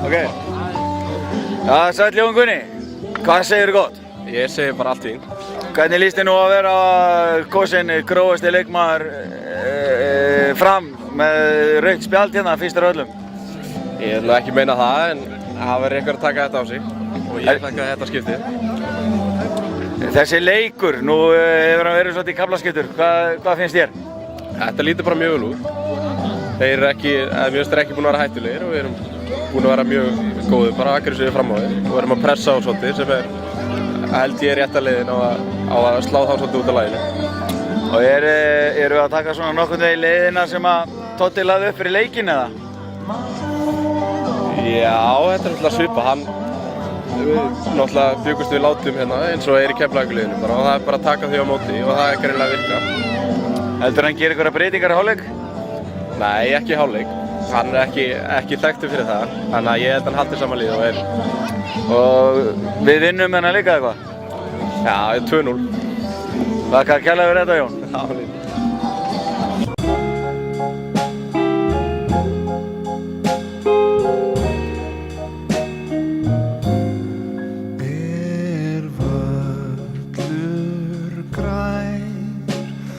Ok. Já, sæll Jón Gunni. Hvað segirðu gott? Ég segi bara allt fín. Hvernig líst þér nú að vera kosinn grófasti leikmaður Fram með rautt spjald hérna fyrstur af öllum? Ég vil nú ekki meina það, en það verður einhver að taka þetta á sig og ég taka þetta skiptið. Þessi leikur, nú hefur hann verið svolítið í kaflaskiptur. Hvað finnst þér? Þetta lítur bara mjög vel út. Þeir eru ekki, eða mjög stær ekki búin að vera hættulegir og við erum búin að vera mjög góðir, bara aggressífir fram á þeir og við erum að pressa á svolítið sem held ég rétta leiðin á að slá þá svolítið út af laginu. Og eru við að taka svona nokkurn veginn leiðina sem að Totti lagði upp fyrir leikinn eða? Já, þetta er náttúrulega svipa. Við náttúrulega byggumst við látum hérna eins og er í Keflavíkurliðinu bara og það er bara að taka því á móti og það er greinilega að virka. Heldur hann gera einhverja breytingar í hálfleik? Nei, ekki í hálfleik. Hann er ekki þekktur fyrir það, þannig að ég held að hann haldi saman lið og við vinnum hennar líka eitthvað? Já, 2-0. Þakka kærlega fyrir þetta Jón. Já,